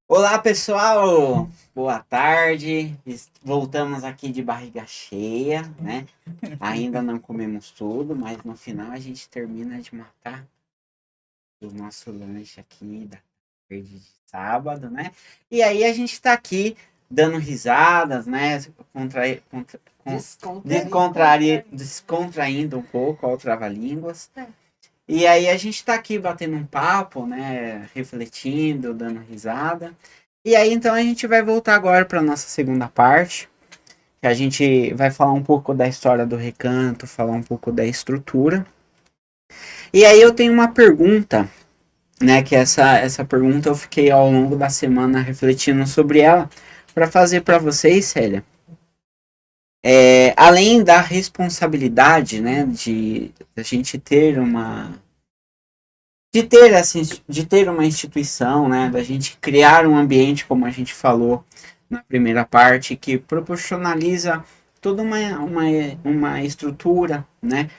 Olá, pessoal! Boa tarde. Voltamos aqui de barriga cheia, né? Ainda não comemos tudo, mas no final a gente termina de matar o nosso lanche aqui da tarde de sábado, né? E aí a gente tá aqui dando risadas, né? Descontraindo um pouco ao trava-línguas. E aí a gente tá aqui batendo um papo, né? Refletindo, dando risada. E aí, então, a gente vai voltar agora para nossa segunda parte, que a gente vai falar um pouco da história do Recanto, falar um pouco da estrutura. E aí eu tenho uma pergunta, né, que essa pergunta eu fiquei ao longo da semana refletindo sobre ela, para fazer para vocês, Célia. Além da responsabilidade, né, de a gente ter uma de ter uma instituição, né, da gente criar um ambiente, como a gente falou na primeira parte, que proporcionaliza toda uma estrutura, né?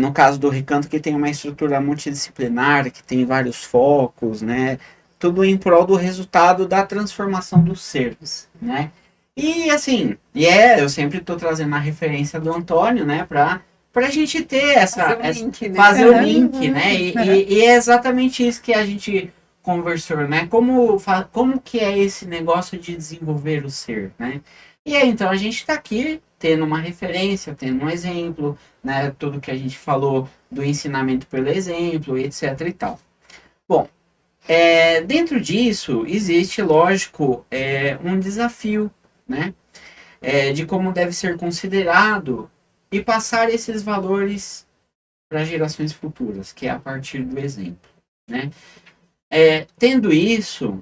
No caso do Recanto, que tem uma estrutura multidisciplinar, que tem vários focos, né? Tudo em prol do resultado da transformação dos seres, né? E assim, eu sempre estou trazendo a referência do Antônio, né, para a gente ter fazer o link, né? E é exatamente isso que a gente conversou, né? Como que é esse negócio de desenvolver o ser, né? E aí, então, a gente está aqui tendo uma referência, tendo um exemplo, né? Tudo que a gente falou do ensinamento pelo exemplo, etc e tal. Bom, dentro disso, existe, lógico, um desafio, né? De como deve ser considerado e passar esses valores para gerações futuras, que é a partir do exemplo, né? Tendo isso,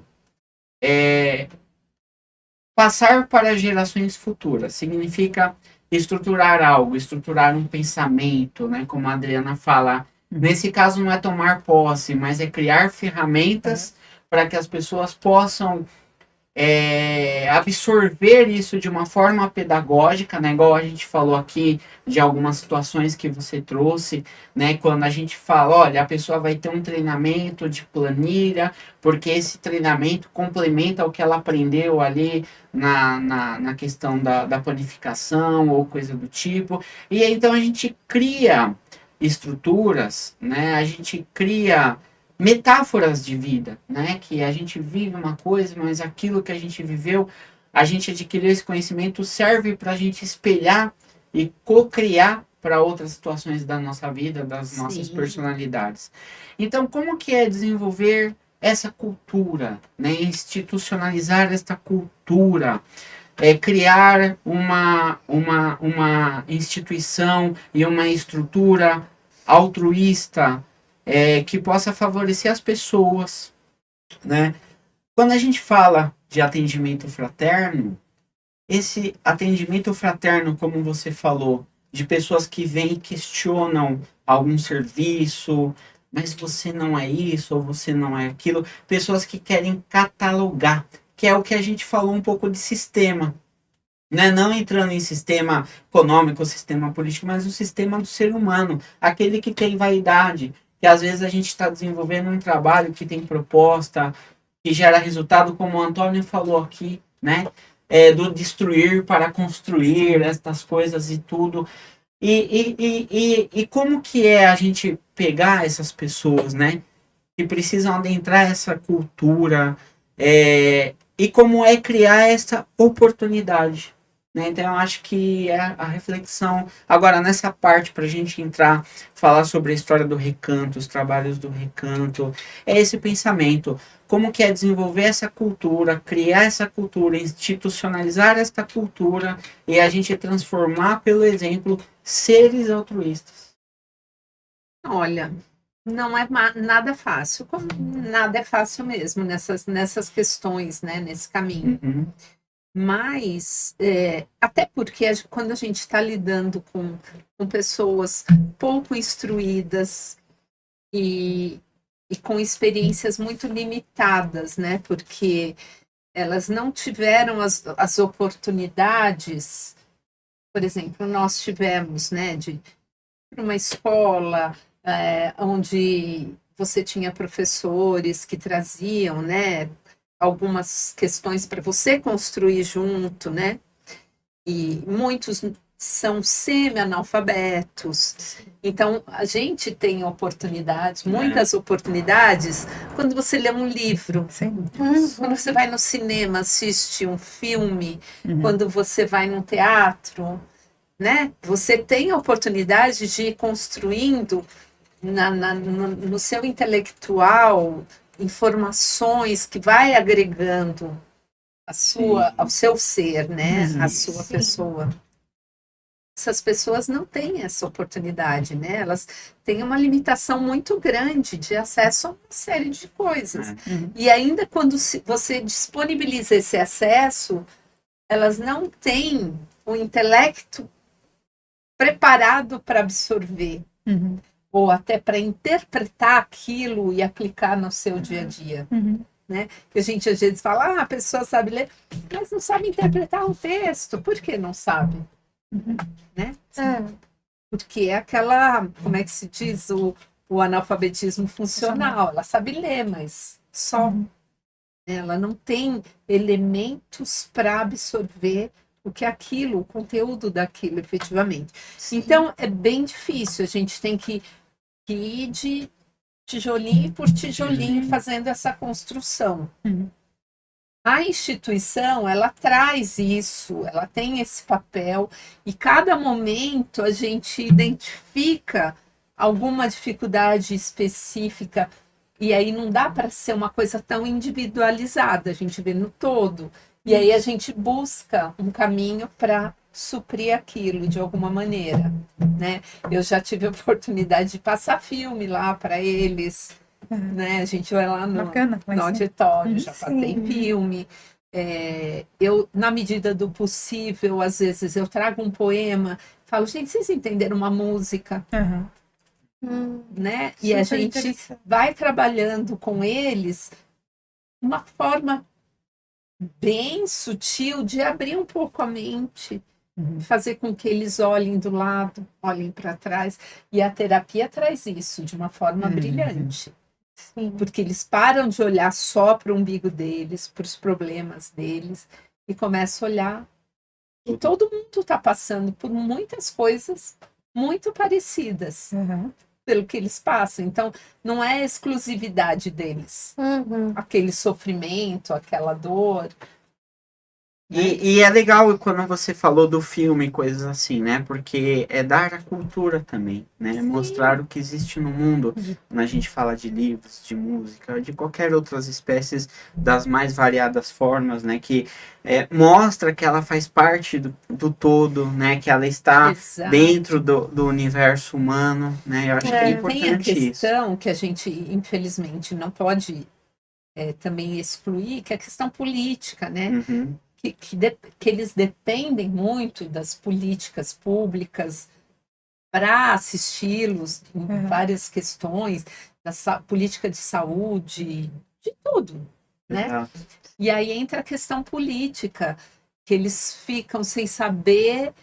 passar para gerações futuras significa estruturar algo, estruturar um pensamento, né? Como a Adriana fala. Nesse caso, não é tomar posse, mas é criar ferramentas para que as pessoas possam absorver isso de uma forma pedagógica, né? Igual a gente falou aqui de algumas situações que você trouxe, né? Quando a gente fala, olha, a pessoa vai ter um treinamento de planilha, porque esse treinamento complementa o que ela aprendeu ali na questão da planificação ou coisa do tipo. E aí, então a gente cria estruturas, né? A gente cria metáforas de vida, né? Que a gente vive uma coisa, mas aquilo que a gente viveu, a gente adquiriu esse conhecimento, serve para a gente espelhar e co-criar para outras situações da nossa vida, das nossas personalidades. Então, como que é desenvolver essa cultura, né? Institucionalizar esta cultura, criar uma instituição e uma estrutura altruísta, que possa favorecer as pessoas, né? Quando a gente fala de atendimento fraterno, esse atendimento fraterno, como você falou, de pessoas que vêm e questionam algum serviço, mas você não é isso ou você não é aquilo, pessoas que querem catalogar, que é o que a gente falou um pouco de sistema, né? Não entrando em sistema econômico, sistema político, mas o sistema do ser humano, aquele que tem vaidade, que às vezes a gente está desenvolvendo um trabalho que tem proposta, que gera resultado, como o Antônio falou aqui, né? Do destruir para construir, estas coisas e tudo. E como que é a gente pegar essas pessoas, né? Que precisam adentrar essa cultura, e como é criar essa oportunidade, né? Então, eu acho que é a reflexão. Agora, nessa parte, para a gente entrar, falar sobre a história do Recanto, os trabalhos do Recanto, é esse pensamento. Como que é desenvolver essa cultura, criar essa cultura, institucionalizar esta cultura e a gente transformar, pelo exemplo, seres altruístas. Olha, não é nada fácil, como nada é fácil mesmo nessas questões, né, nesse caminho. Uhum. Mas, até porque quando a gente está lidando com pessoas pouco instruídas e com experiências muito limitadas, né, porque elas não tiveram as oportunidades, por exemplo, nós tivemos, né, de uma escola onde você tinha professores que traziam, né, algumas questões para você construir junto, né? E muitos são semi-analfabetos. Então, a gente tem oportunidades, muitas oportunidades, quando você lê um livro, quando você vai no cinema, assiste um filme, quando você vai num teatro, né? Você tem a oportunidade de ir construindo no seu intelectual informações que vai agregando ao seu ser, né? A sua pessoa. Essas pessoas não têm essa oportunidade, né? Elas têm uma limitação muito grande de acesso a uma série de coisas. E ainda quando você disponibiliza esse acesso, elas não têm o intelecto preparado para absorver, ou até para interpretar aquilo e aplicar no seu dia a dia. Né? Que a gente às vezes fala, a pessoa sabe ler, mas não sabe interpretar um texto. Por que não sabe? Né? Porque é aquela, como é que se diz, o analfabetismo funcional. Ela sabe ler, mas só. Ela não tem elementos para absorver o que é aquilo, o conteúdo daquilo, efetivamente. Então, é bem difícil. A gente tem que ir de tijolinho por tijolinho fazendo essa construção. A instituição, ela traz isso, ela tem esse papel, e cada momento a gente identifica alguma dificuldade específica, e aí não dá para ser uma coisa tão individualizada, a gente vê no todo, e aí a gente busca um caminho para suprir aquilo de alguma maneira, né? Eu já tive a oportunidade de passar filme lá para eles, né? A gente vai lá no auditório, já passei filme. Eu, na medida do possível, às vezes eu trago um poema, falo, gente, vocês entenderam uma música? Né? E a gente vai trabalhando com eles uma forma bem sutil de abrir um pouco a mente, fazer com que eles olhem do lado, olhem para trás. E a terapia traz isso de uma forma brilhante. Porque eles param de olhar só para o umbigo deles, para os problemas deles, e começam a olhar. E todo mundo está passando por muitas coisas muito parecidas, pelo que eles passam. Então, não é exclusividade deles. Aquele sofrimento, aquela dor. E é legal quando você falou do filme, coisas assim, né? Porque é dar a cultura também, né? Mostrar o que existe no mundo. Quando a gente fala de livros, de música, de qualquer outras espécies, das mais variadas formas, né? Que mostra que ela faz parte do todo, né? Que ela está dentro do universo humano, né? Eu acho que é importante tem a questão que a gente, infelizmente, não pode também excluir, que é a questão política, né? Que eles dependem muito das políticas públicas para assisti-los em várias questões, da política de saúde, de tudo, né? E aí entra a questão política, que eles ficam sem saber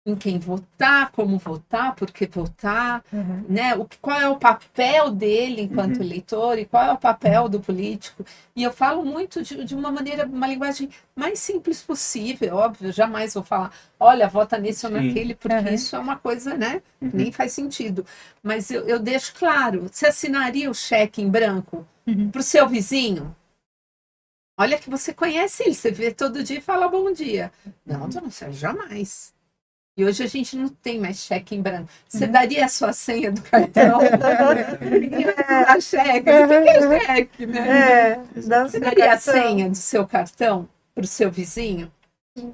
em quem votar, como votar, por que votar, né? Qual é o papel dele enquanto eleitor e qual é o papel do político. E eu falo muito de uma maneira, uma linguagem mais simples possível, óbvio, jamais vou falar, olha, vota nesse ou naquele, porque isso é uma coisa, né? Nem faz sentido. Mas eu deixo claro, você assinaria o cheque em branco para o seu vizinho? Olha que você conhece ele, você vê todo dia e fala bom dia. Não, dona Sérgio, jamais. E hoje a gente não tem mais cheque em branco. Você daria a sua senha do cartão? A cheque. O que é cheque, né? Você daria a senha do seu cartão para o seu vizinho?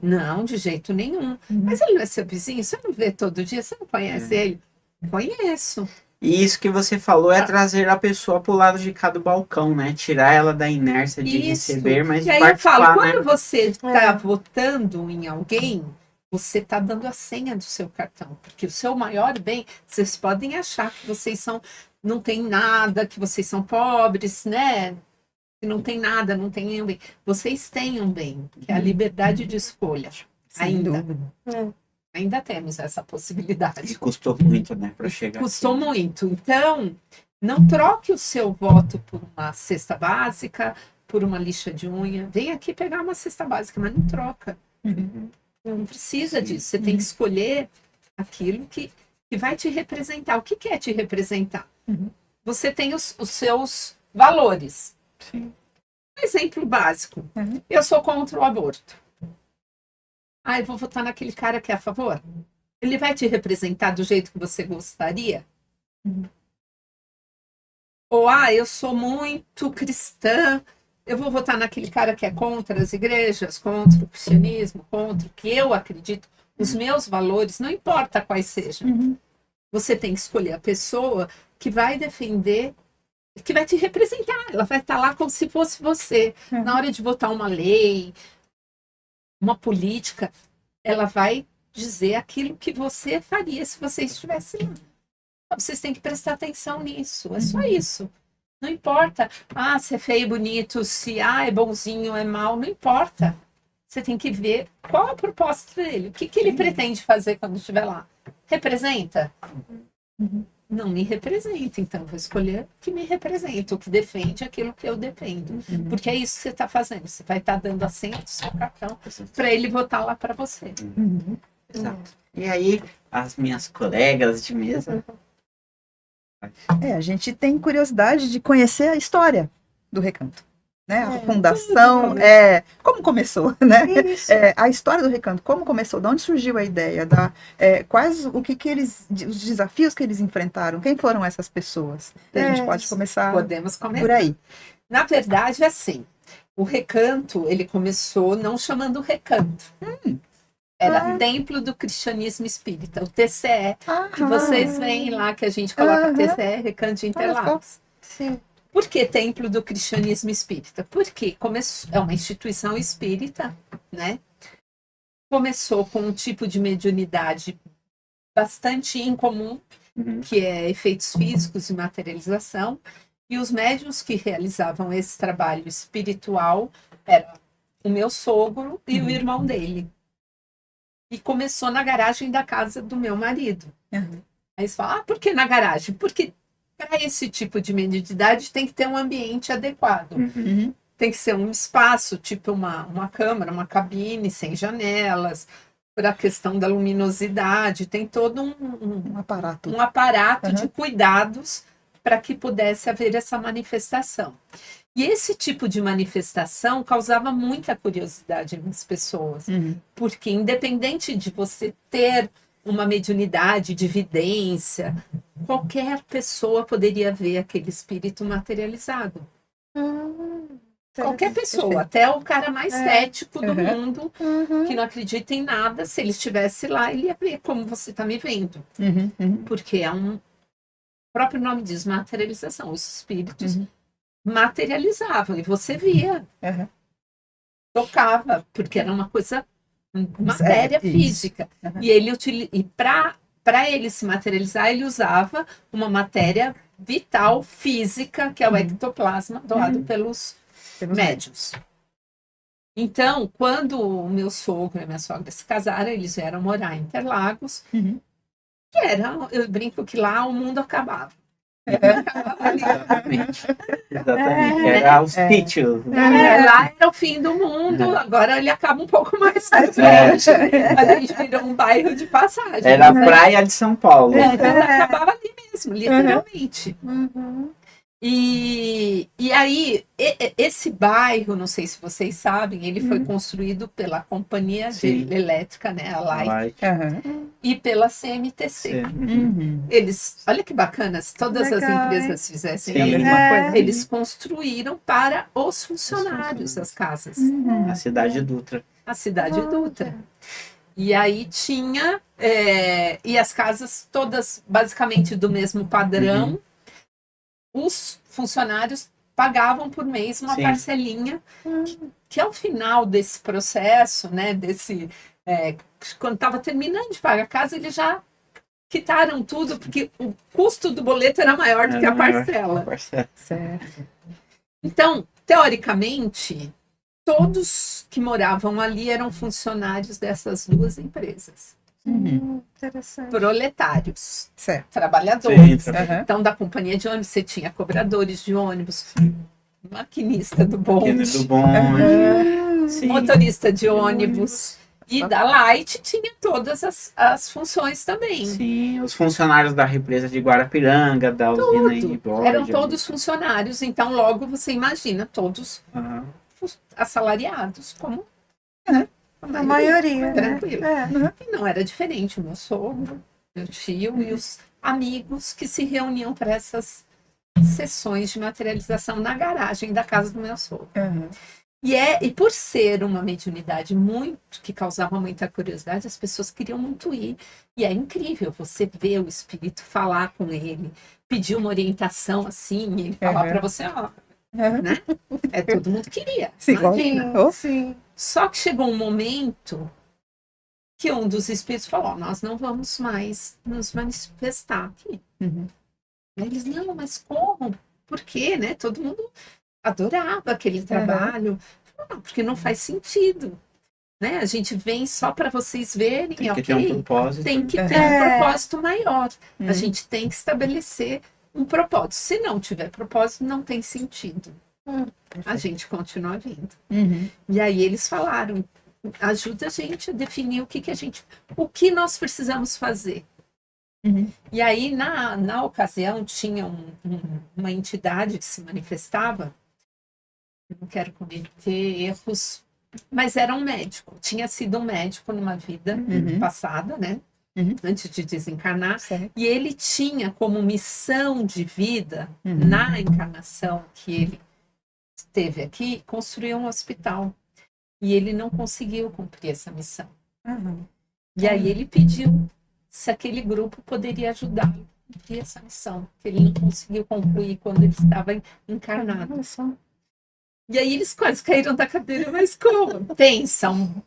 Não, de jeito nenhum. Mas ele não é seu vizinho? Você não vê todo dia? Você não conhece ele? Conheço. E isso que você falou é trazer a pessoa para o lado de cá do balcão, né? Tirar ela da inércia de receber, mas e aí participar, eu falo, quando né? você está votando em alguém, você está dando a senha do seu cartão, porque o seu maior bem, vocês podem achar que vocês não tem nada, que vocês são pobres, né? Que não tem nada, não tem nenhum bem. Vocês têm um bem, que é a liberdade de escolha. Ainda temos essa possibilidade. E custou muito, né, para chegar. Custou muito. Então, Não troque o seu voto por uma cesta básica, por uma lixa de unha. Vem aqui pegar uma cesta básica, mas não troca. Não precisa disso. Você tem que escolher aquilo que vai te representar. O que quer te representar? Você tem os seus valores. Sim. Um exemplo básico. Eu sou contra o aborto. Eu vou votar naquele cara que é a favor. Ele vai te representar do jeito que você gostaria? Ou, eu sou muito cristã, eu vou votar naquele cara que é contra as igrejas, contra o cristianismo, contra o que eu acredito, os meus valores, não importa quais sejam. Você tem que escolher a pessoa que vai defender, que vai te representar. Ela vai estar lá como se fosse você. Na hora de votar uma lei, uma política, ela vai dizer aquilo que você faria se você estivesse lá. Vocês têm que prestar atenção nisso. É só isso. Não importa. Se é feio, bonito, se é bonzinho, é mal, não importa. Você tem que ver qual a proposta dele. O que ele pretende fazer quando estiver lá. Representa? Não me representa. Então, vou escolher o que me representa, o que defende aquilo que eu defendo. Porque é isso que você está fazendo. Você vai estar dando assento, seu cartão, para ele votar lá para você. Exato. E aí, as minhas colegas de mesa... A gente tem curiosidade de conhecer a história do Recanto, né? A fundação, como começou, né? A história do Recanto, como começou, de onde surgiu a ideia, quais os desafios que eles enfrentaram, quem foram essas pessoas? A gente pode começar. Podemos começar por aí. Na verdade, assim, o Recanto, ele começou não chamando Recanto. Era Templo do Cristianismo Espírita, o TCE, que vocês veem lá, que a gente coloca TCE, Recanto de Interlagos. Sim. Por que Templo do Cristianismo Espírita? Porque é uma instituição espírita, né? Começou com um tipo de mediunidade bastante incomum, que é efeitos físicos e materialização, e os médiuns que realizavam esse trabalho espiritual eram o meu sogro e o irmão dele. E começou na garagem da casa do meu marido. Aí você fala, por que na garagem? Porque para esse tipo de mediunidade tem que ter um ambiente adequado. Tem que ser um espaço, tipo uma câmara, uma cabine, sem janelas, para a questão da luminosidade. Tem todo um aparato de cuidados para que pudesse haver essa manifestação. E esse tipo de manifestação causava muita curiosidade nas pessoas, porque independente de você ter uma mediunidade de vidência, qualquer pessoa poderia ver aquele espírito materializado. Qualquer pessoa, até o cara mais cético do mundo, que não acredita em nada, se ele estivesse lá, ele ia ver como você está me vendo. Porque é o próprio nome diz materialização, os espíritos materializavam, e você via, tocava, porque era uma coisa, matéria física. E ele para ele se materializar, ele usava uma matéria vital, física, que é o ectoplasma, doado pelos médiuns. Então, quando o meu sogro e a minha sogra se casaram, eles vieram morar em Interlagos, que eu brinco que lá o mundo acabava. Exatamente. Era os sítios. Lá era o fim do mundo, agora ele acaba um pouco mais tarde. A gente virou um bairro de passagem. Era a praia de São Paulo. Acabava ali mesmo, literalmente. E aí, esse bairro, não sei se vocês sabem, ele foi construído pela companhia elétrica, né, a Light, e pela CMTC. Eles, olha que bacana, se todas as empresas fizessem a mesma coisa, eles construíram para os funcionários as casas. A cidade Dutra. A cidade Dutra. E aí tinha, e as casas todas basicamente do mesmo padrão. Os funcionários pagavam por mês uma parcelinha, que ao final desse processo, né, quando estava terminando de pagar a casa, eles já quitaram tudo, porque o custo do boleto era maior do que a parcela. Certo. Então, teoricamente, todos que moravam ali eram funcionários dessas duas empresas. Interessante. proletários, Certo. trabalhadores. Sim, Aham. Então, da companhia de ônibus, você tinha cobradores de ônibus, maquinista do Aquele bonde, do bonde. Sim. motorista de ônibus. E Só- da Light tinha todas as funções também. Sim, os funcionários da represa de Guarapiranga, da usina Tudo. Emborg. Eram todos funcionários, então logo você imagina todos Aham. assalariados, como A maioria, né? tranquilo. É. E não era diferente, o meu sogro, meu tio e os amigos que se reuniam para essas sessões de materialização na garagem da casa do meu sogro. Aham. E por ser uma mediunidade que causava muita curiosidade, as pessoas queriam muito ir. E é incrível você ver o espírito falar com ele, pedir uma orientação assim, e ele falar Aham. para você, ó, Aham. né? Todo mundo queria. Sim, Imagina. Oh. Sim. Só que chegou um momento que um dos espíritos falou, ó, nós não vamos mais nos manifestar aqui. Uhum. Aí eles, não, mas como? Por quê, né? Todo mundo adorava aquele trabalho. Não, porque não faz sentido. Né? A gente vem só para vocês verem, Tem que ok? ter um propósito. Tem que ter É. um propósito maior. Uhum. A gente tem que estabelecer um propósito. Se não tiver propósito, não tem sentido. A gente continua vindo. Uhum. E aí eles falaram, ajuda a gente a definir o que nós precisamos fazer. Uhum. E aí, na ocasião, tinha uma entidade que se manifestava, eu não quero cometer erros, mas era um médico, tinha sido um médico numa vida Uhum. passada, né? Uhum. Antes de desencarnar. Certo. E ele tinha como missão de vida, Uhum. na encarnação que ele teve aqui, construir um hospital. E ele não conseguiu cumprir essa missão. Aham. E aí ele pediu se aquele grupo poderia ajudá-lo a cumprir essa missão, que ele não conseguiu concluir quando ele estava encarnado. Olha só. E aí eles quase caíram da cadeira, mas como? São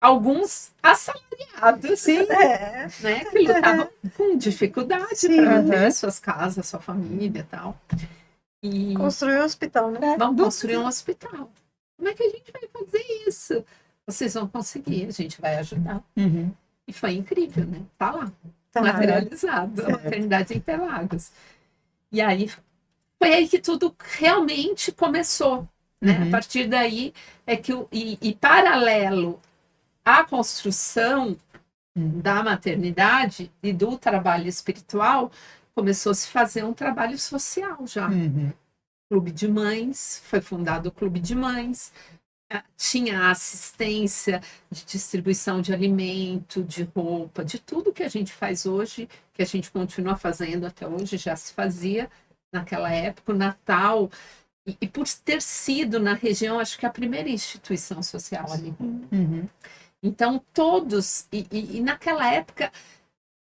alguns assalariados, É. né, que lutavam com dificuldade Sim. para manter Uhum. suas casas, sua família e tal. E Construir um hospital, né? vamos construir um hospital. Como é que a gente vai fazer isso? Vocês vão conseguir, a gente vai ajudar. Uhum. E foi incrível, né? Tá lá, Tá. materializado, a maternidade em Interlagos. E aí, foi aí que tudo realmente começou, né? Uhum. A partir daí, é que e paralelo à construção da maternidade e do trabalho espiritual, começou a se fazer um trabalho social já. Uhum. Clube de Mães, foi fundado o Clube de Mães, tinha a assistência de distribuição de alimento, de roupa, de tudo que a gente faz hoje, que a gente continua fazendo até hoje, já se fazia naquela época, o Natal, e por ter sido na região, acho que a primeira instituição social ali. Uhum. Então, todos, e naquela época,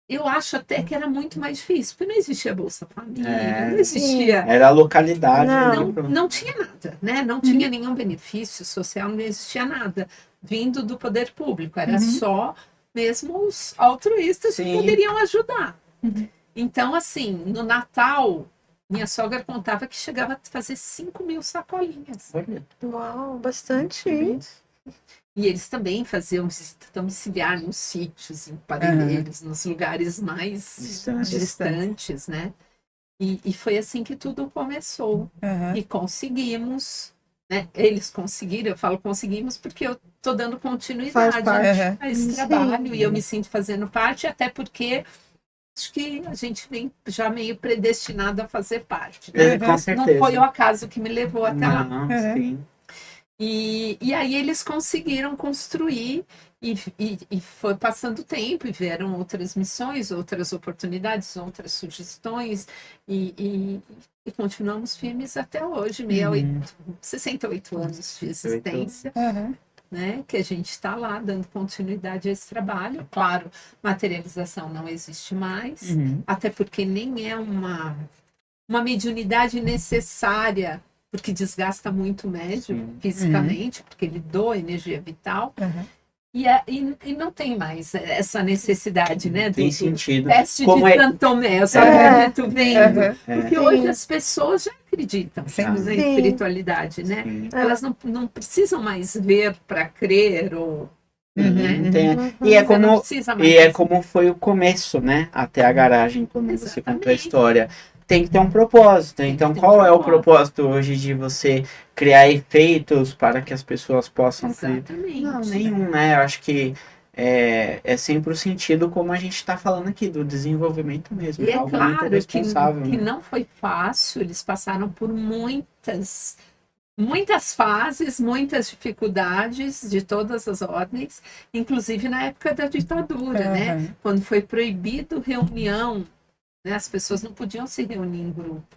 eu acho até que era muito mais difícil, porque não existia Bolsa Família, É, não existia... Era a localidade. Não. né? Não tinha nada, né? Não tinha nenhum benefício social, não existia nada vindo do poder público. Era só mesmo os altruístas que Sim. poderiam ajudar. Então, assim, no Natal, minha sogra contava que chegava a fazer 5.000 sacolinhas. Olha, Uau, bastante, hein? E eles também faziam visita domiciliar nos sítios, em Parelheiros, nos lugares mais distantes, né? E foi assim que tudo começou. Aham. E conseguimos, né? Eles conseguiram, eu falo conseguimos porque eu estou dando Faz continuidade parte. Aham. a esse Sim. trabalho e eu me sinto fazendo parte, até porque acho que a gente vem já meio predestinado a fazer parte. Né? com Não certeza. foi o acaso que me levou até lá. Não, Uhum. sim. E aí eles conseguiram construir e foi passando tempo e vieram outras missões, outras oportunidades, outras sugestões e continuamos firmes até hoje, 68 anos de existência, Aham. né? Que a gente está lá dando continuidade a esse trabalho. Claro, materialização não existe mais, Uhum. até porque nem é uma mediunidade necessária, porque desgasta muito o médium Sim. fisicamente, porque ele doa energia vital, Aham. e não tem mais essa necessidade, né? Tem Do sentido. teste Como de é- Santo Tomé, eu só É. acredito vendo. Aham. Porque Sim. hoje as pessoas já acreditam Sem na dúvida. Sim. espiritualidade, né? Sim. Elas não precisam mais ver para crer ou E é Você não como precisa mais E é disso. como foi o começo, né? Até a garagem, quando você contou a Exatamente. história. Tem que ter um propósito. Tem que Então, ter um qual é o propósito. propósito hoje de você criar efeitos para que as pessoas possam ter? Exatamente. Não, nenhum, né? Eu acho que é sempre o sentido como a gente está falando aqui, do desenvolvimento mesmo. E É é algo muito claro responsável, que né? não foi fácil, eles passaram por muitas fases, muitas dificuldades de todas as ordens, inclusive na época da ditadura, né? Aham. Quando foi proibido reunião, né? As pessoas não podiam se reunir em grupo.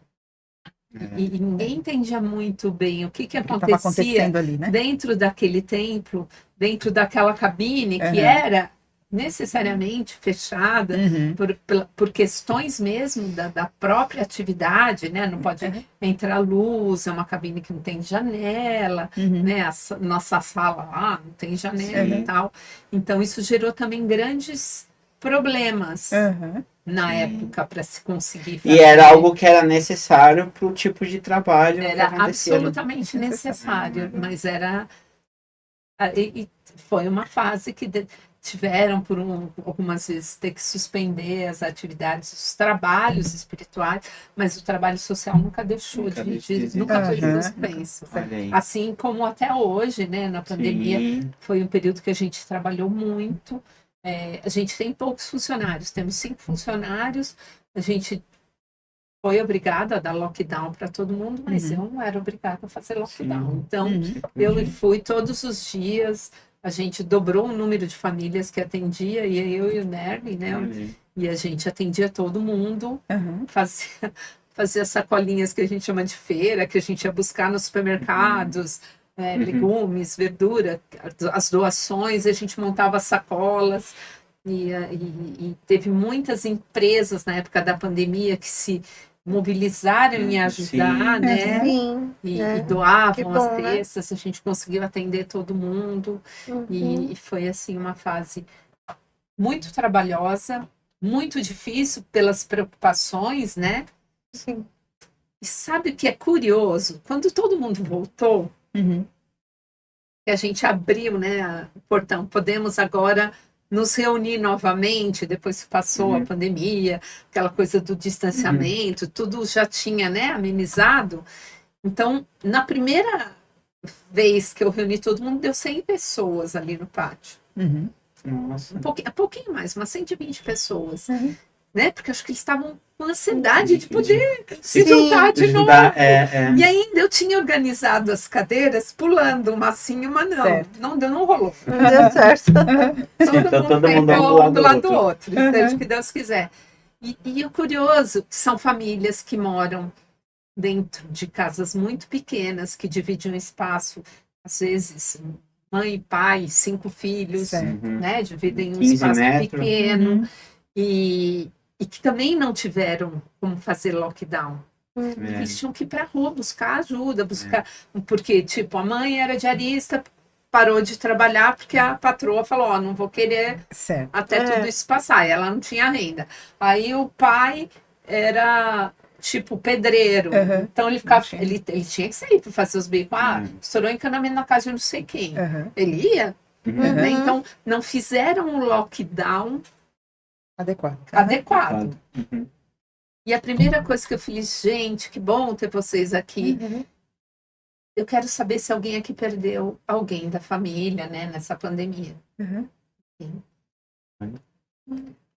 E ninguém entendia muito bem o que Estava acontecia acontecendo ali, né? dentro daquele templo, dentro daquela cabine que Aham. era necessariamente fechada Uhum. por questões mesmo da própria atividade, né? Não pode entrar luz, é uma cabine que não tem janela, Uhum. né? Nossa sala lá não tem janela Sim. e tal. Então isso gerou também grandes problemas Aham. na Sim. época para se conseguir E fazer. era algo que era necessário para o tipo de trabalho que Era acontecia. absolutamente necessário, mas era e foi uma fase que tiveram algumas vezes ter que suspender as atividades, os trabalhos espirituais, mas o trabalho social nunca deixou Nunca de, deixou de de nunca foi Aham. suspenso. Olha aí. Assim como até hoje, né, na pandemia, Sim. foi um período que a gente trabalhou muito. A gente tem poucos funcionários, temos 5 funcionários, a gente foi obrigada a dar lockdown para todo mundo, mas eu não era obrigada a fazer lockdown. Sim. Então, Uhum. eu fui todos os dias, a gente dobrou o número de famílias que atendia, e eu e o Nerlin, né? Olha aí. E a gente atendia todo mundo, Aham. fazia sacolinhas que a gente chama de feira, que a gente ia buscar nos supermercados, legumes, verdura, as doações, a gente montava sacolas. E teve muitas empresas na época da pandemia que se mobilizaram em ajudar, Sim. né? Sim. E doavam Que as bom, né? cestas, a gente conseguiu atender todo mundo. E foi assim uma fase muito trabalhosa, muito difícil pelas preocupações, né? Sim. E sabe o que é curioso? Quando todo mundo voltou, Uhum. que a gente abriu, né, o portão, podemos agora nos reunir novamente, depois que passou a pandemia, aquela coisa do distanciamento, tudo já tinha, né, amenizado. Então, na primeira vez que eu reuni todo mundo, deu 100 pessoas ali no pátio. Uhum. Nossa. Um pouquinho mais, umas 120 pessoas. Uhum. Né? Porque acho que eles estavam com ansiedade de poder se Sim, juntar de novo. E ainda eu tinha organizado as cadeiras pulando, uma sim e uma não. Certo. Não deu, não rolou. Não deu certo. Então, todo mundo sentou um do lado do outro, seja o que Deus quiser. E o curioso, são famílias que moram dentro de casas muito pequenas, que dividem um espaço, às vezes, mãe e pai, 5 filhos, Certo. né? Dividem um 15 espaço metros. pequeno. Uhum. E que também não tiveram como fazer lockdown. É. Eles tinham que ir para a rua buscar ajuda, porque, tipo, a mãe era diarista, parou de trabalhar porque a patroa falou, ó, não vou querer Certo. até tudo isso passar, e ela não tinha renda. Aí o pai era, tipo, pedreiro, Uhum. então ele ficava, ele tinha que sair para fazer os bicos, estourou encanamento na casa de não sei quem. Uhum. Ele ia, Uhum. né? Então, não fizeram um lockdown Adequado. adequado. Uhum. E a primeira coisa que eu fiz, gente, que bom ter vocês aqui. Eu quero saber se alguém aqui perdeu alguém da família, né, nessa pandemia. Uhum.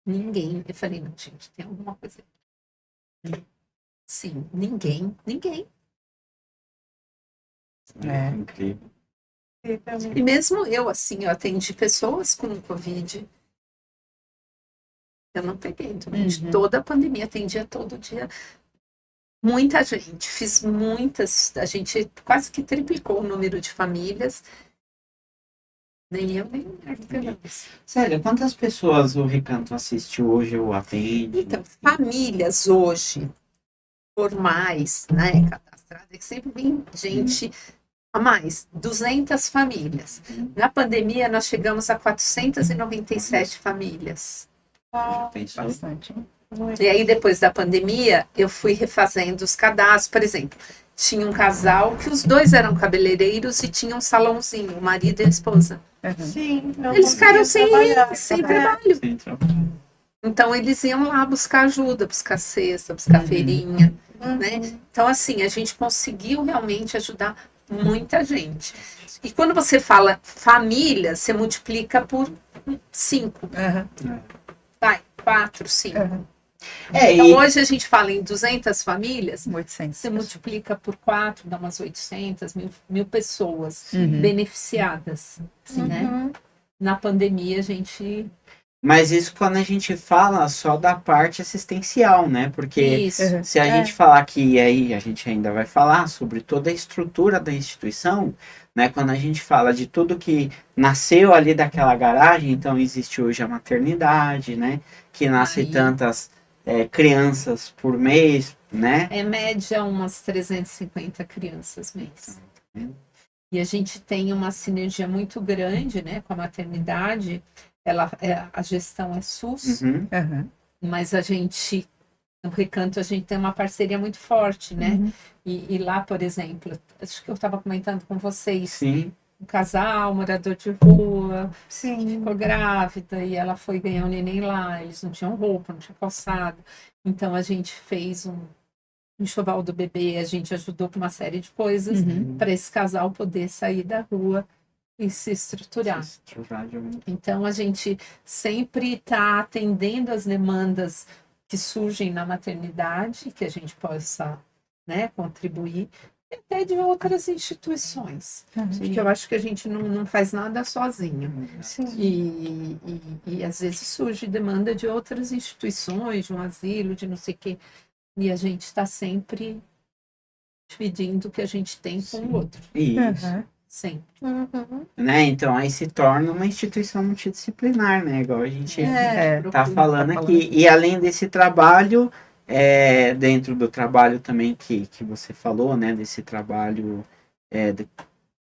Ninguém. Eu falei, não, gente, tem alguma coisa. Sim, ninguém. É. Incrível. E mesmo eu, assim, eu atendi pessoas com Covid. Eu não peguei durante toda a pandemia, atendia todo dia. Muita gente, fiz muitas, a gente quase que triplicou o número de famílias. Nem eu, nem o pegamos. Sério, quantas pessoas o Recanto assiste hoje ou atende? Então, famílias hoje, formais, né, cadastradas, é que sempre vem gente a mais, 200 famílias. Na pandemia, nós chegamos a 497 famílias. Pensou? Bastante. E aí, depois da pandemia, eu fui refazendo os cadastros. Por exemplo, tinha um casal que os dois eram cabeleireiros e tinha um salãozinho, o marido e a esposa. Sim, não Eles ficaram conseguia trabalhar. sem trabalho. Sem trabalho. Então, eles iam lá buscar ajuda, buscar cesta, buscar feirinha, né? Uhum. Então, assim, a gente conseguiu realmente ajudar muita gente. E quando você fala família, você multiplica por 5, vai, 4, 5. Então, E hoje a gente fala em 200 famílias, 800. você multiplica por 4, dá umas 800, mil pessoas Uhum. beneficiadas, né? Uhum. Na pandemia, a gente... Mas isso quando a gente fala só da parte assistencial, né? Porque Isso. se a gente falar que, e aí a gente ainda vai falar sobre toda a estrutura da instituição, né? Quando a gente fala de tudo que nasceu ali daquela garagem, então existe hoje a maternidade, né? Que nasce Aí. tantas crianças por mês, né? É média umas 350 crianças mês. E a gente tem uma sinergia muito grande, né, com a maternidade. A gestão é SUS, Uhum. mas a gente, no Recanto, a gente tem uma parceria muito forte, né? E lá, por exemplo, acho que eu estava comentando com vocês, Sim. um casal, morador de rua, Sim. ficou grávida e ela foi ganhar um neném lá, eles não tinham roupa, não tinham calçado. Então a gente fez um enxoval do bebê, a gente ajudou com uma série de coisas para esse casal poder sair da rua e se estruturar. Então a gente sempre está atendendo as demandas que surgem na maternidade, que a gente possa, né, contribuir, e até de outras instituições. Porque eu acho que a gente não faz nada sozinho. Sim. E às vezes surge demanda de outras instituições, de um asilo, de não sei o quê. E a gente está sempre dividindo o que a gente tem com o outro. Isso. Sempre. Uhum. Né? Então aí se torna uma instituição multidisciplinar, né? Igual a gente tá procura. falando aqui. E além desse trabalho, dentro do trabalho também que você falou, né? Desse trabalho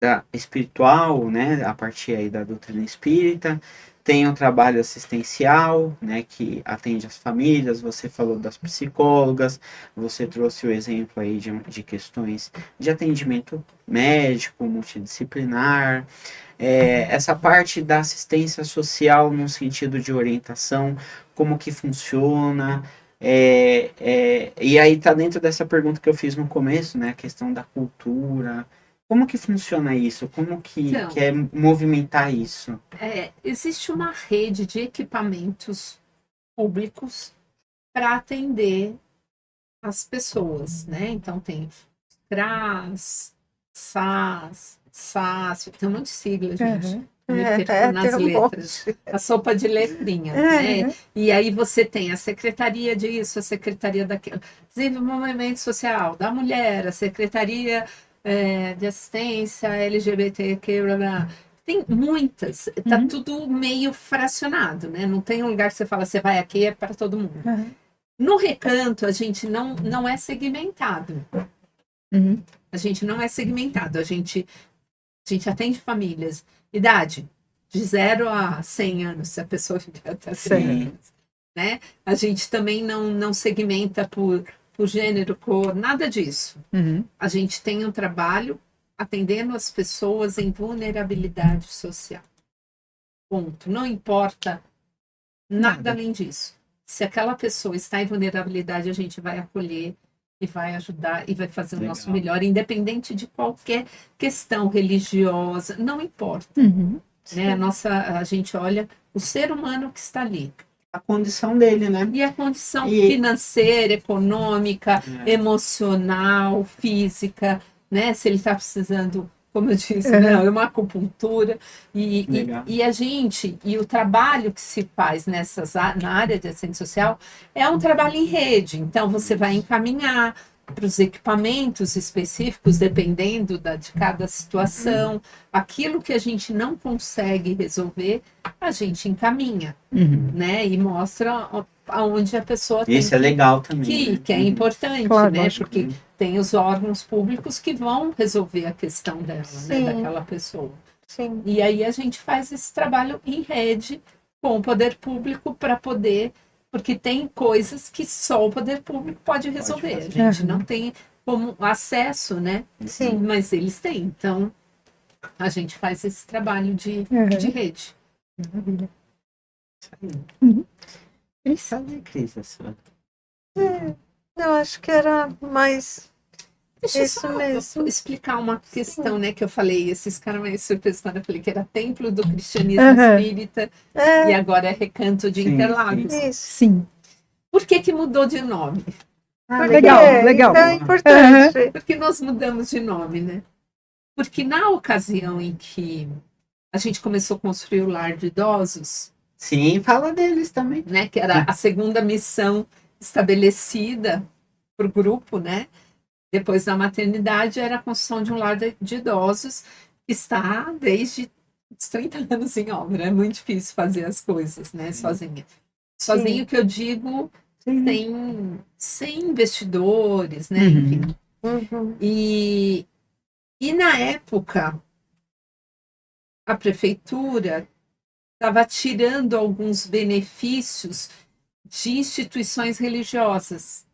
da espiritual, né? A partir aí da doutrina espírita, tem um trabalho assistencial, né? Que atende as famílias. Você falou das psicólogas, você trouxe o exemplo aí de questões de atendimento médico, multidisciplinar. Essa parte da assistência social no sentido de orientação, como que funciona. E aí tá dentro dessa pergunta que eu fiz no começo, né? A questão da cultura. Como que funciona isso? Como que Então, é movimentar isso? Existe uma rede de equipamentos públicos para atender as pessoas, né? Então tem CRAS, SAS, tem um monte de sigla, gente. Me perco nas tem um letras. A sopa de letrinhas, né? E aí você tem a secretaria disso, a secretaria daquilo. Desenvolvimento social da mulher, a secretaria de assistência LGBTQ, blá, blá. Tem muitas, tá tudo meio fracionado, né? Não tem um lugar que você fala, você vai aqui, é para todo mundo. No Recanto, a gente não é segmentado. A gente não é segmentado. A gente atende famílias. Idade, de 0 a 100 anos, se a pessoa viver até 100 anos. Né? A gente também não segmenta por gênero, cor, nada disso. A gente tem um trabalho atendendo as pessoas em vulnerabilidade social. Ponto. Não importa nada além disso. Se aquela pessoa está em vulnerabilidade, a gente vai acolher e vai ajudar e vai fazer o nosso melhor, independente de qualquer questão religiosa, não importa. Né? A gente olha o ser humano que está ali. A condição dele, né? E a condição financeira, econômica, emocional, física, né? Se ele está precisando, como eu disse, né? Uma acupuntura. E a gente, e o trabalho que se faz na área de assistência social é um trabalho em rede. Então, você vai encaminhar para os equipamentos específicos, dependendo de cada situação. Aquilo que a gente não consegue resolver, a gente encaminha, né? E mostra aonde a pessoa tem Isso é legal também. que é importante, Claro, né? lógico. Porque tem os órgãos públicos que vão resolver a questão dela, né? Daquela pessoa. Sim. E aí a gente faz esse trabalho em rede com o poder público para poder Porque tem coisas que só o poder público pode resolver. A fazer. gente não tem como acesso, né? Sim. Mas eles têm. Então, a gente faz esse trabalho de rede. Maravilha. Isso aí. Cris? Sabe, Cris, a sua? Eu acho que era mais Deixa eu isso só mesmo. explicar uma questão, né, que eu falei. Esses caras meio surpresos quando eu falei que era templo do cristianismo espírita e É, agora é recanto de Sim, Interlagos. isso. Sim. Por que que mudou de nome? Legal, legal. Isso é importante. Porque nós mudamos de nome, né? Porque na ocasião em que a gente começou a construir o lar de idosos, Sim, fala deles também. né, que era a segunda missão estabelecida para o grupo, né? Depois da maternidade era a construção de um lar de idosos que está desde os 30 anos em obra. É muito difícil fazer as coisas, né, sozinha. Sozinho que eu digo sem investidores, né? Enfim. Uhum. E na época, a prefeitura estava tirando alguns benefícios de instituições religiosas,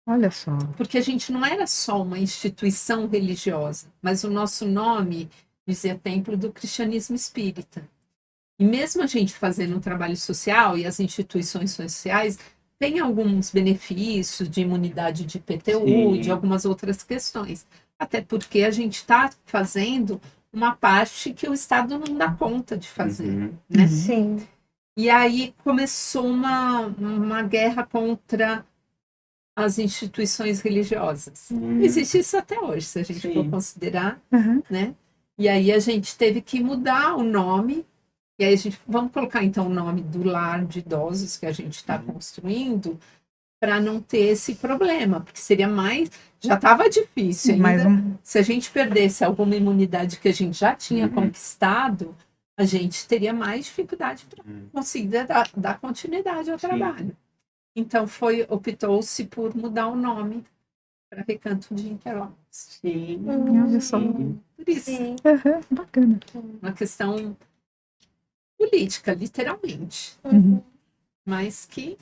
Olha só. porque a gente não era só uma instituição religiosa, mas o nosso nome dizia Templo do Cristianismo Espírita. E mesmo a gente fazendo um trabalho social e as instituições sociais têm alguns benefícios de imunidade de IPTU, Sim. de algumas outras questões. Até porque a gente está fazendo uma parte que o Estado não dá conta de fazer, Uhum. né? Sim. E aí começou uma guerra contra as instituições religiosas. Existe isso até hoje, se a gente for Sim. considerar, Uhum. né? E aí a gente teve que mudar o nome. E aí a gente, vamos colocar então o nome do lar de idosos que a gente está construindo para não ter esse problema, porque seria mais, já estava difícil ainda. Mais um. Se a gente perdesse alguma imunidade que a gente já tinha conquistado, a gente teria mais dificuldade para conseguir dar continuidade ao trabalho. Então optou-se por mudar o nome para Recanto de Interlagos. Sim. Olha só. Por isso, Sim. Uhum. Bacana. uma questão política, literalmente, Uhum. mas que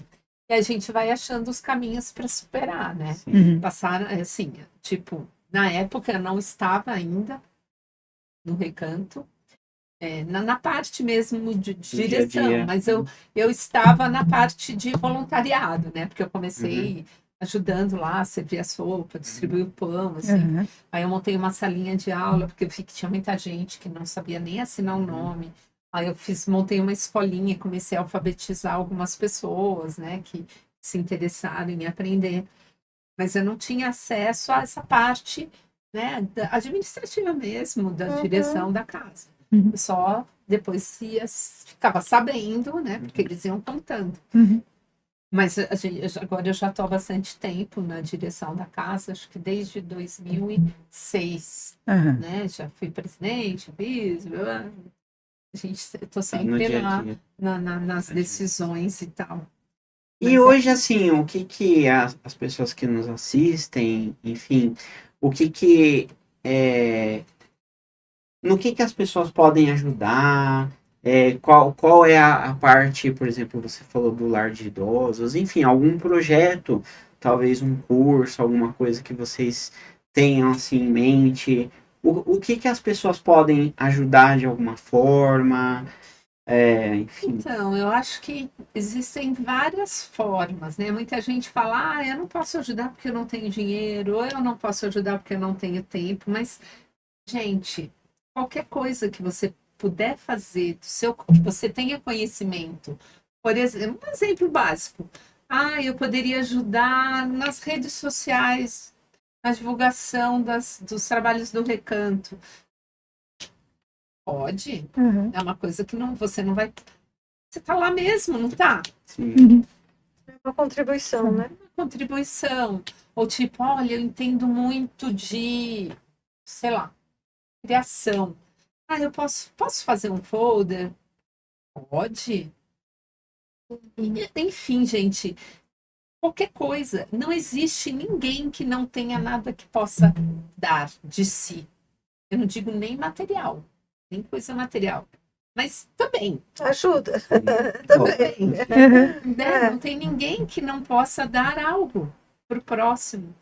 a gente vai achando os caminhos para superar, né? Uhum. Passar, assim, tipo, na época eu não estava ainda no Recanto, na parte mesmo de dia a direção, dia. mas eu estava na parte de voluntariado, né? Porque eu comecei ajudando lá, a servir a sopa, distribuir o pão, assim. Uhum. Aí eu montei uma salinha de aula, porque eu vi que tinha muita gente que não sabia nem assinar o nome. Aí eu montei uma escolinha, comecei a alfabetizar algumas pessoas, né, que se interessaram em aprender. Mas eu não tinha acesso a essa parte, né, administrativa mesmo, da direção da casa. Uhum. Eu só depois ficava sabendo, né, porque eles iam contando. Uhum. Mas agora eu já estou há bastante tempo na direção da casa, acho que desde 2006, Uhum. né? Já fui presidente, vice, estou No sempre dia a lá dia. nas decisões e tal. E Mas hoje, assim, o que que as pessoas que nos assistem, enfim, o que que no que as pessoas podem ajudar? Qual é a parte, por exemplo, você falou do lar de idosos, enfim, algum projeto, talvez um curso, alguma coisa que vocês tenham assim em mente? O que que as pessoas podem ajudar de alguma forma? Enfim. Então, eu acho que existem várias formas, né? Muita gente fala, eu não posso ajudar porque eu não tenho dinheiro, ou eu não posso ajudar porque eu não tenho tempo, mas, gente, qualquer coisa que você puder fazer, que você tenha conhecimento, por exemplo, um exemplo básico, eu poderia ajudar nas redes sociais, na divulgação dos trabalhos do Recanto. Pode, Uhum. é uma coisa que você não vai. Você está lá mesmo, não está? Sim. Uhum. Uma contribuição, né? Contribuição. Ou tipo, olha, eu entendo muito de, sei lá, criação. Eu posso fazer um folder? Pode. Enfim, gente, qualquer coisa. Não existe ninguém que não tenha nada que possa dar de si. Eu não digo nem material, nem coisa material. Mas também, Ajuda. também, né? É. Não tem ninguém que não possa dar algo para o próximo.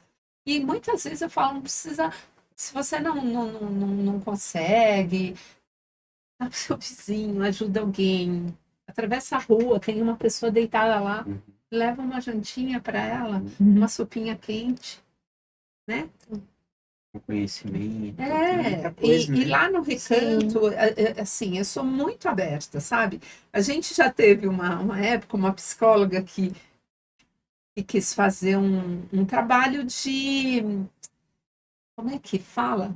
E muitas vezes eu falo, não precisa, se você não consegue, dá pro seu vizinho, ajuda alguém, atravessa a rua, tem uma pessoa deitada lá, leva uma jantinha para ela, uma sopinha quente, né? O conhecimento, tem É, muita coisa, e né? lá no Recanto, assim, eu sou muito aberta, sabe? A gente já teve uma época, uma psicóloga que quis fazer um trabalho de, como é que fala?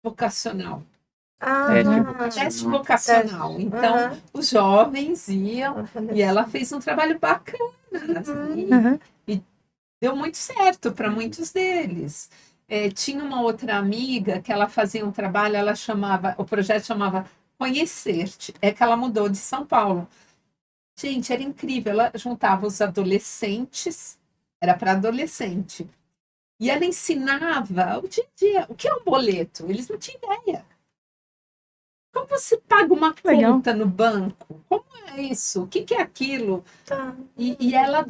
Vocacional. Ah, Teste Teste vocacional. vocacional. Então, Aham. os jovens iam Olha e ela só. fez um trabalho bacana, assim, Uhum. e deu muito certo para muitos deles. Tinha uma outra amiga que ela fazia um trabalho, ela chamava, o projeto chamava Conhecer-te. É que ela mudou de São Paulo. Gente, era incrível. Ela juntava os adolescentes, era para adolescente, e ela ensinava o dia a dia. O que é um boleto? Eles não tinham ideia. Como você paga uma Legal. conta no banco? Como é isso? O que que é aquilo? Tá. E e era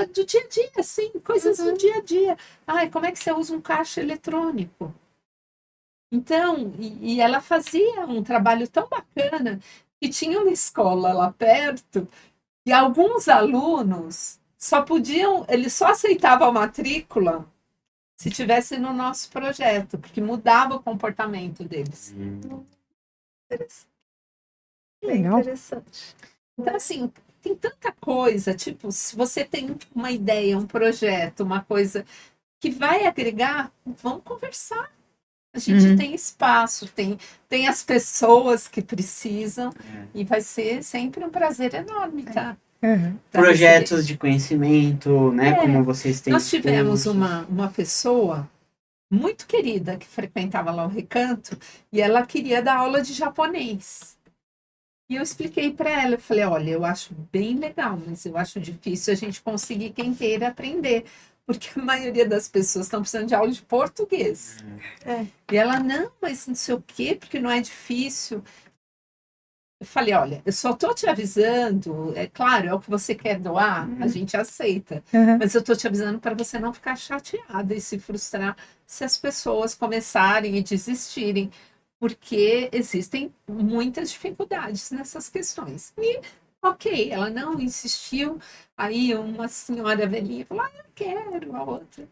do dia a dia, assim, coisas do dia a dia. Ai, como é que você usa um caixa eletrônico? Então, e ela fazia um trabalho tão bacana que tinha uma escola lá perto e alguns alunos só podiam, eles só aceitavam a matrícula se tivesse no nosso projeto, porque mudava o comportamento deles. Legal. Interessante. Então, assim, tem tanta coisa, tipo, se você tem uma ideia, um projeto, uma coisa que vai agregar, vamos conversar. A gente tem espaço, tem as pessoas que precisam, e vai ser sempre um prazer enorme, tá? Uhum. Pra Projetos receber. de conhecimento, né? Como vocês têm Nós tivemos cursos. uma pessoa muito querida que frequentava lá o Recanto, e ela queria dar aula de japonês. E eu expliquei para ela, eu falei, olha, eu acho bem legal, mas eu acho difícil a gente conseguir quem queira aprender, porque a maioria das pessoas estão precisando de aula de português. É. E ela, não, mas não sei o quê, porque não é difícil. Eu falei, olha, eu só tô te avisando, é claro, é o que você quer doar, a gente aceita, Uhum. mas eu tô te avisando para você não ficar chateada e se frustrar se as pessoas começarem e desistirem, porque existem muitas dificuldades nessas questões. E, ok, ela não insistiu, aí uma senhora velhinha falou, eu quero, a outra.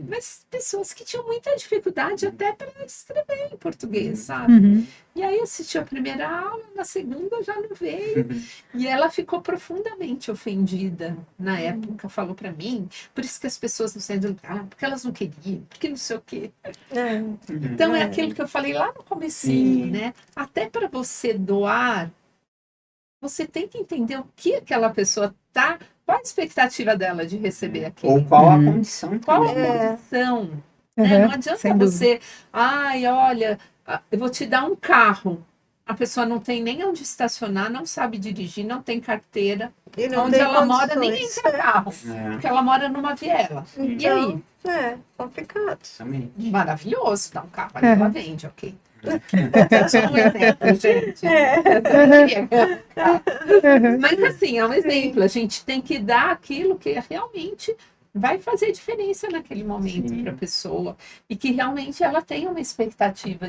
Mas pessoas que tinham muita dificuldade até para escrever em português, sabe? Uhum. E aí assistiu a primeira aula, na segunda já não veio. E ela ficou profundamente ofendida na época, falou para mim, por isso que as pessoas não saem do lugar, porque elas não queriam, porque não sei o quê. É. Então é aquilo que eu falei lá no comecinho, Sim. né? Até para você doar, você tem que entender o que aquela pessoa tá, qual a expectativa dela de receber aquilo. Ou qual a Uhum. condição Qual a também. É. condição? Né? Não Uhum. adianta Sem dúvida. você, ai, olha, eu vou te dar um carro. A pessoa não tem nem onde estacionar, não sabe dirigir, não tem carteira. E não Onde tem ela mora nem condições. entra carro, É, porque ela mora numa viela. E aí? Então, é complicado. também. Maravilhoso, dá um carro, ali Uhum. ela vende, ok. Só um exemplo, gente. Eu também queria ganhar um carro. Mas assim, é um exemplo. A gente tem que dar aquilo que realmente vai fazer diferença naquele momento Sim. para a pessoa e que realmente ela tenha uma expectativa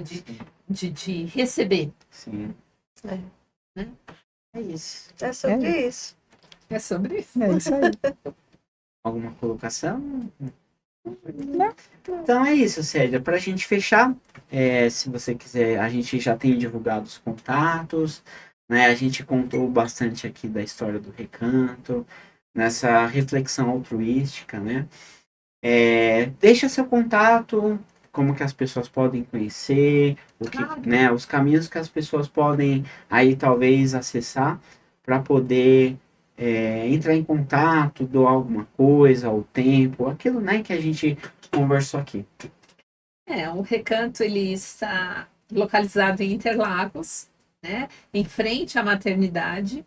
de receber. Sim. É. Né? É isso. É sobre isso. É sobre isso. É isso aí. Alguma colocação? Então é isso, Célia. Para a gente fechar, se você quiser, a gente já tem divulgado os contatos, né? A gente contou bastante aqui da história do Recanto, nessa reflexão altruística, né? Deixa seu contato, como que as pessoas podem conhecer, Claro. né? Os caminhos que as pessoas podem aí talvez acessar para poder entrar em contato, doar alguma coisa, o tempo, aquilo, né, que a gente conversou aqui. O Recanto ele está localizado em Interlagos, né? Em frente à maternidade.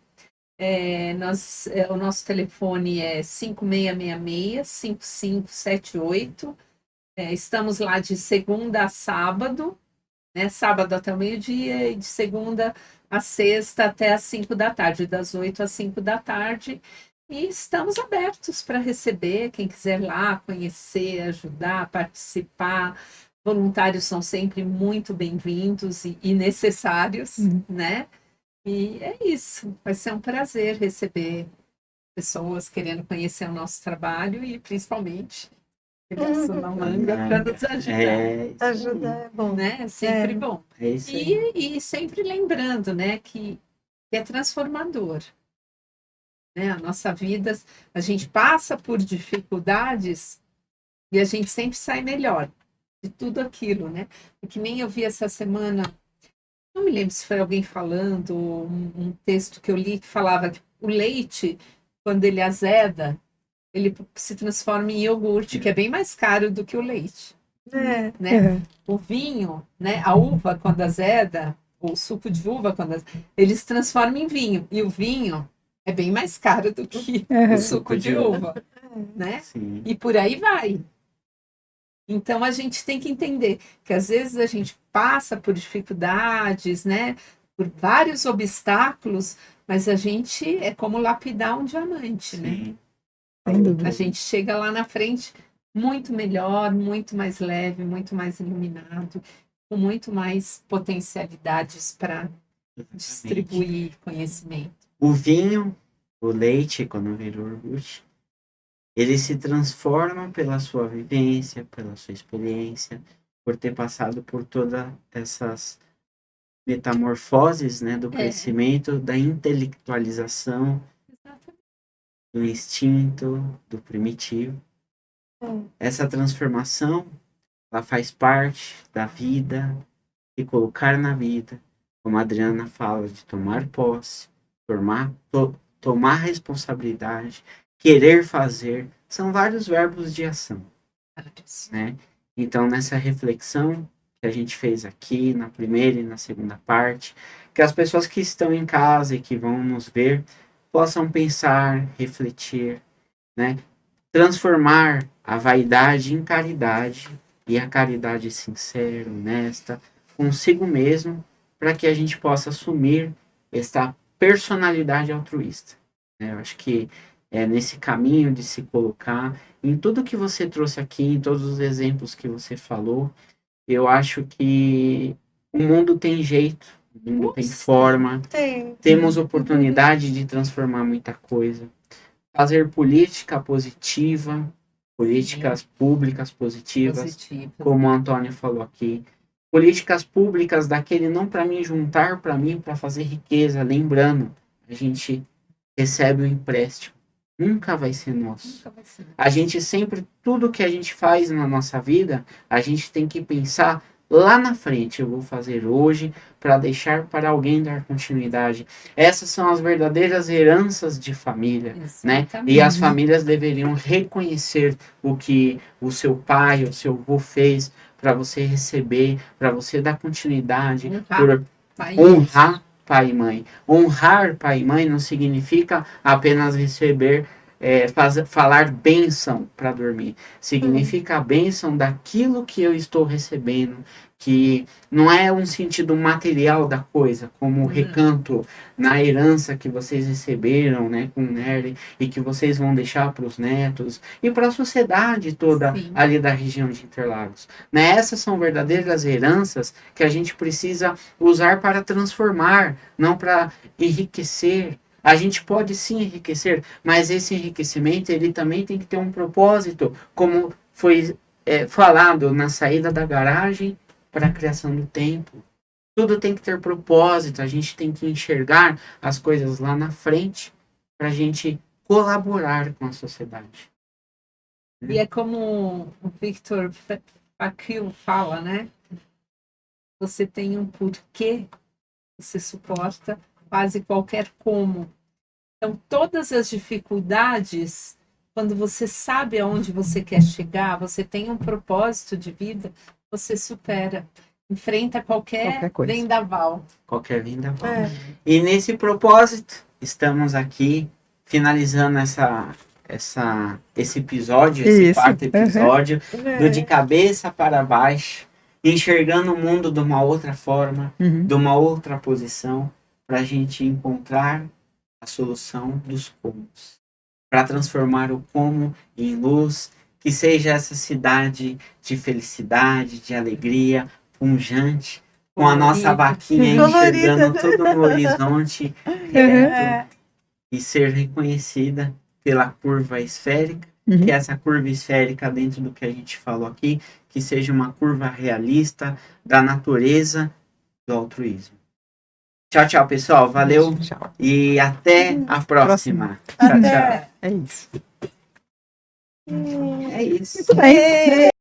O nosso telefone é 5666-5578. Estamos lá de segunda a sábado, né? Sábado até o meio-dia e de segunda a sexta até às 5 da tarde, das 8 às 5 da tarde. E estamos abertos para receber quem quiser lá, conhecer, ajudar, participar. Voluntários são sempre muito bem-vindos e necessários, né? E é isso. Vai ser um prazer receber pessoas querendo conhecer o nosso trabalho e principalmente pegação na manga para nos ajudar. Ajudar é bom. Né? É sempre bom. É isso aí. E sempre lembrando, né, que é transformador. Né? A nossa vida, a gente passa por dificuldades e a gente sempre sai melhor de tudo aquilo, né? E que nem eu vi essa semana, não me lembro se foi alguém falando, um texto que eu li que falava que o leite, quando ele azeda, ele se transforma em iogurte, que é bem mais caro do que o leite. É. Né? O vinho, né? A uva, quando azeda, o suco de uva, quando azeda, ele se transforma em vinho. E o vinho é bem mais caro do que o suco de uva. Né? Sim. E por aí vai. Então a gente tem que entender que às vezes a gente passa por dificuldades, né? Por vários obstáculos, mas a gente é como lapidar um diamante, né? Sim. Sem dúvida. A gente chega lá na frente muito melhor, muito mais leve, muito mais iluminado, com muito mais potencialidades para distribuir conhecimento. O vinho, o leite, quando vira iogurte, ele se transforma pela sua vivência, pela sua experiência, por ter passado por todas essas metamorfoses, né, do crescimento, da intelectualização, do instinto, do primitivo. Essa transformação, ela faz parte da vida, de colocar na vida, como a Adriana fala, de tomar posse, tomar responsabilidade, querer fazer, são vários verbos de ação, né? Então, nessa reflexão que a gente fez aqui, na primeira e na segunda parte, que as pessoas que estão em casa e que vão nos ver, possam pensar, refletir, né? Transformar a vaidade em caridade e a caridade sincera, honesta, consigo mesmo, para que a gente possa assumir esta personalidade altruísta. Eu acho que é nesse caminho de se colocar, em tudo que você trouxe aqui, em todos os exemplos que você falou, eu acho que o mundo tem jeito, o mundo tem forma, temos oportunidade de transformar muita coisa. Fazer política positiva, políticas públicas positivas, como o Antônio falou aqui. Políticas públicas daquele não para mim juntar, para mim para fazer riqueza. Lembrando, a gente recebe o empréstimo. Nunca vai ser nosso. A gente sempre, tudo que a gente faz na nossa vida, a gente tem que pensar lá na frente. Eu vou fazer hoje para deixar para alguém dar continuidade. Essas são as verdadeiras heranças de família, né? E as famílias deveriam reconhecer o que o seu pai, o seu avô fez para você receber, para você dar continuidade, por honrar pai e mãe. Honrar pai e mãe não significa apenas receber, falar bênção para dormir. Significa a bênção daquilo que eu estou recebendo, que não é um sentido material da coisa, como o recanto na herança que vocês receberam, né, com o Nery, e que vocês vão deixar para os netos e para a sociedade toda ali da região de Interlagos. Né? Essas são verdadeiras heranças que a gente precisa usar para transformar, não para enriquecer. A gente pode sim enriquecer, mas esse enriquecimento ele também tem que ter um propósito, como foi falado na saída da garagem para a criação do templo. Tudo tem que ter propósito, a gente tem que enxergar as coisas lá na frente para a gente colaborar com a sociedade. E é como o Victor Frankl fala, né? Você tem um porquê, você suporta quase qualquer como. Então, todas as dificuldades, quando você sabe aonde você quer chegar, você tem um propósito de vida, você supera, enfrenta qualquer vendaval. Qualquer vendaval. E nesse propósito, estamos aqui finalizando esse episódio, esse quarto episódio, do De Cabeça para Baixo. enxergando o mundo de uma outra forma, Uhum. de uma outra posição, para a gente encontrar a solução dos comos, para transformar o como em luz, que seja essa cidade de felicidade, de alegria, pungente, com a nossa Colorida. vaquinha Colorida. enxergando tudo no horizonte reto e ser reconhecida pela curva esférica, Uhum. que essa curva esférica, dentro do que a gente falou aqui, que seja uma curva realista da natureza do altruísmo. Tchau, tchau, pessoal. Valeu Tchau. e até a próxima. Tchau, tchau. Até. É isso. É isso. Muito bem.